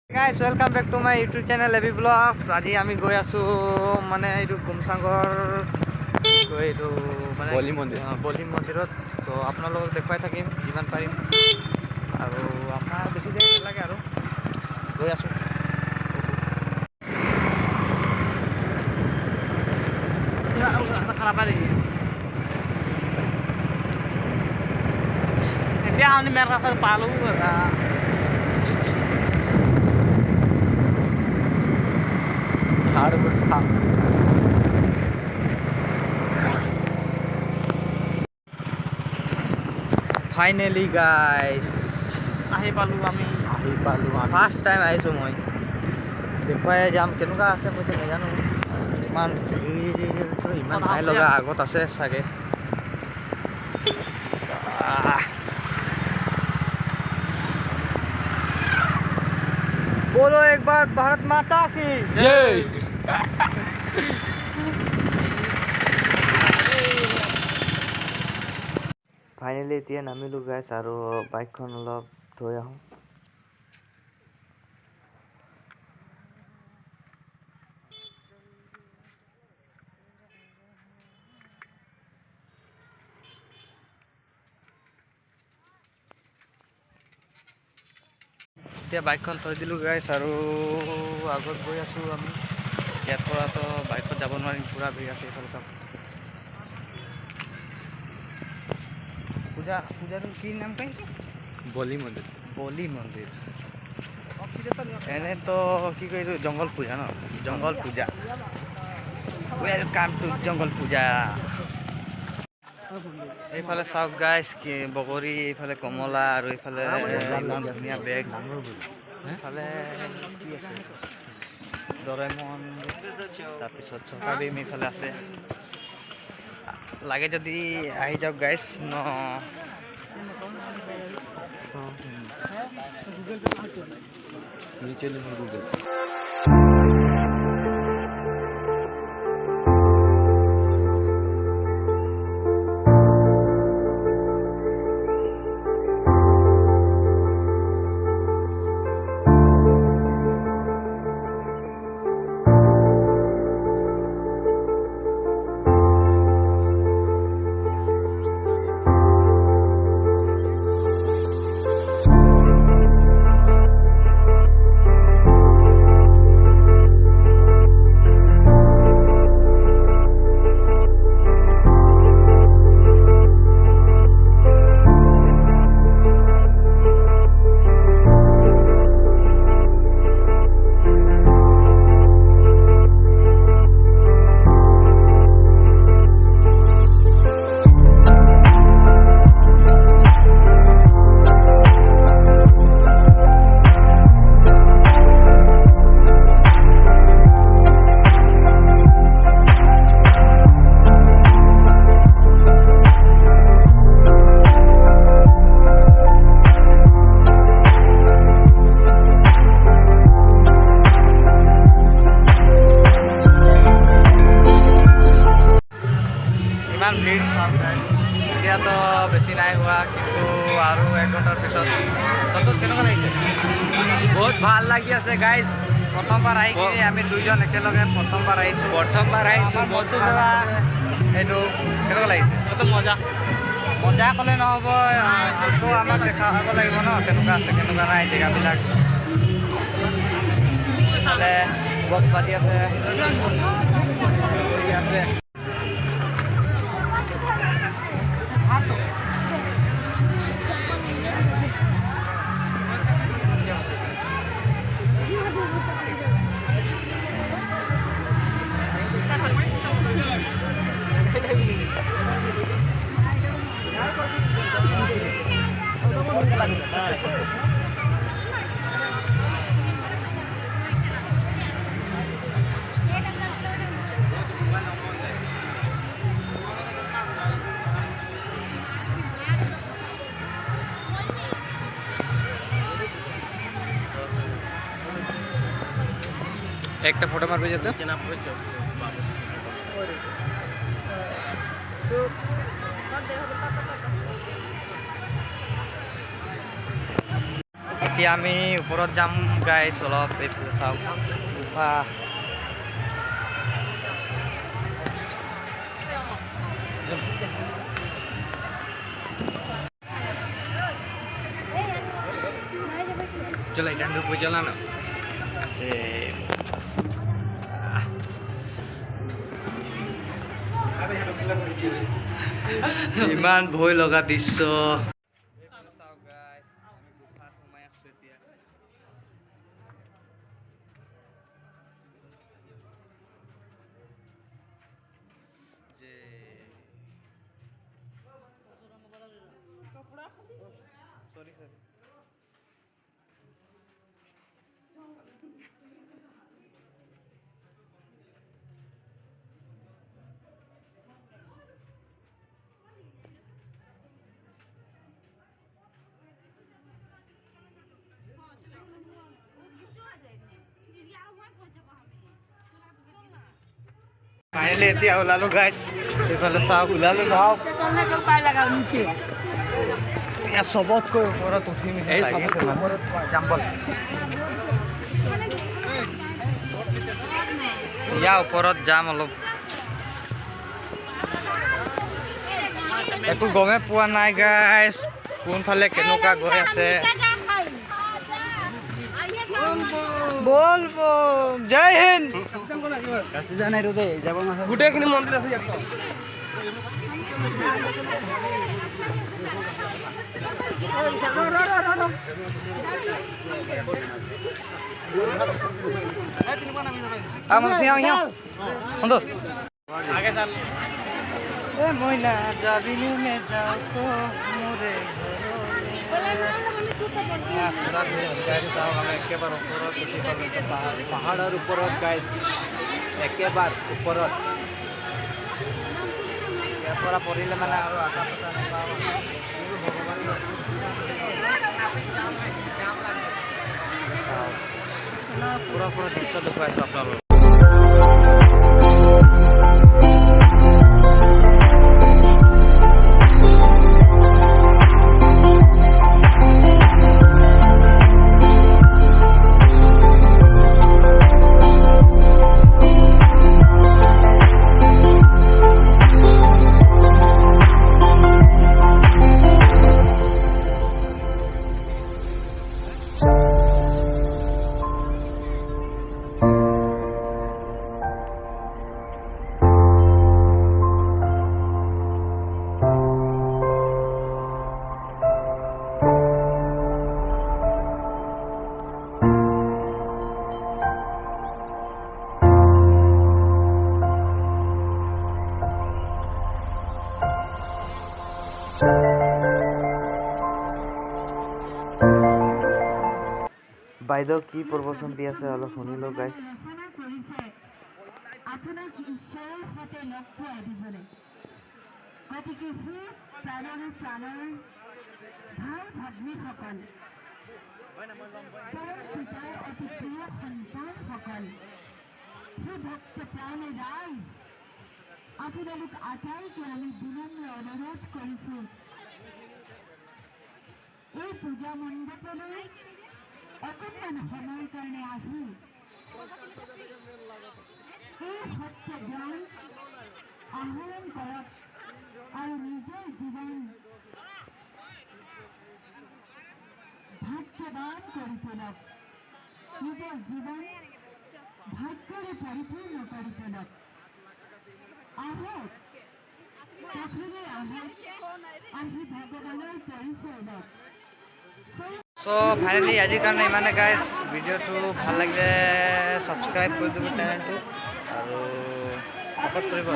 Guys, welcome back to my YouTube channel Heavy Vlogs. আজি আমি গৈ আছো মানে এইটো গুমচাংগৰ গৈ এইটো মানে বলি মন্দিৰত তো আপোনালোকক দেখুৱাই থাকিম যিমান পাৰিম আৰু আমাৰ বেছি দেৰি নালাগে আৰু গৈ আছো এতিয়া আমি মেন ৰাস্তাত পালো Finally guys আহি পালো আমি ফাৰ্ষ্ট টাইম আহিছো মই দেখুৱাই যাম কেনেকুৱা আছে মই নাজানো ইমান ইমান ভাল লগা আগত আছে চাগে बोलो एक बार भारत माता की जय फाइनली এতিয়া নামিলো গাইছ আৰু বাইকখন অলপ থৈ আহো এতিয়া বাইকখন থৈ দিলো গাইছ আৰু আগত গৈ আছো আমি ইয়াৰ পৰা তো বাইকত যাব নোৱাৰিম পুৰা ভিৰ আছে এইফালে চাওক পূজাৰ কি নাম কয় বলি মন্দিৰ এনে তো কি কয় জংগল পূজা ন জংগল পূজা ওয়েলকাম টু জংগল পূজা এইফালে চাওক গাইছ কি বগৰী এইফালে কমলা আৰু এইফালে ইমান ধুনীয়া বেগ এইফালে কি আছে ডৰেমন তাৰপিছত চকাবীম এইফালে আছে লাগে যদি আহি যাওক গাইছ ন গুগল ভিৰ চাওক গাইছ এতিয়াতো বেছি নাই হোৱা কিন্তু আৰু 1 ঘণ্টাৰ পিছত সন্তোষ কেনেকুৱা লাগিছে বহুত ভাল লাগি আছে গাইছ প্ৰথমবাৰ আহি কিনে আমি দুইজন একেলগে প্ৰথমবাৰ আহিছোঁ মজা এইটো কেনেকুৱা লাগিছে একদম মজা ক'লে নহ'ব আকৌ আমাক দেখাব লাগিব ন কেনেকুৱা আছে কেনেকুৱা নাই জেগাবিলাক ইফালে বক্স বাজি আছে একটা ফটো মাৰবে যেতে এতিয়া আমি ওপৰত যাম গাইছ অলপ এইফালে চাওক গুফা चला इधर ऊपर चला ना ইমান ভয় লগা দৃশ্য ফাইনেলি এতিয়া ওলালো গাইছ এইফালে চাওক ওলালো চাওক এতিয়া চবতকৈ ওপৰত উঠিম যাম বল ইয়াৰ ওপৰত যাম অলপ একো গমে পোৱা নাই গাইছ কোনফালে কেনেকুৱা গৈ আছে বলবো জয় হিন্দ গোটেইখিনি মন্দিৰ আছে ইয়াত সন্তোষ মই না যাবিনে নে যাও তো মোৰে একেবাৰে ওপৰত উঠি পাহাৰৰ ওপৰত গাইছ একেবাৰে ওপৰত ইয়াৰ পৰা পৰিলে মানে আৰু আশা পতা নাপাওঁ ভগৱান পুৰা পুৰা দৃশ্য দেখুৱাইছোঁ আপোনালোক বাইদেউ কি প্ৰবচন দি আছে অলপ শুনিলো গাইছ আপোনাক ঈশ্বৰৰ সৈতে লগ পোৱাই দিবলৈ গতিকে সেই প্ৰাণৰ ভাল ভগ্নীসকল তেওঁৰ পিতাৰ অতি প্ৰিয় সন্তানসকল সেই ভক্ত প্ৰাণে ৰাইজ আপোনালোক আটাইকে আমি বিনম্ৰ অনুৰোধ কৰিছোঁ এই পূজা মণ্ডপলৈ অকণমান সময়ৰ কাৰণে আহি এই সত্য জ্ঞান আহৰণ কৰক আৰু নিজৰ জীৱন ভাগ্যৱান কৰি তোলক নিজৰ জীৱন ভাগ্যৰে পৰিপূৰ্ণ কৰি তোলক আহক কাষৰে আহক আহি ভগৱানৰ পৰিচয় লওক সো ফাইনেলি আজিৰ কাৰণে ইমানে গাইছ ভিডিঅ'টো ভাল লাগিলে ছাবস্ক্ৰাইব কৰি দিব চেনেলটো আৰু ছাপোৰ্ট কৰিব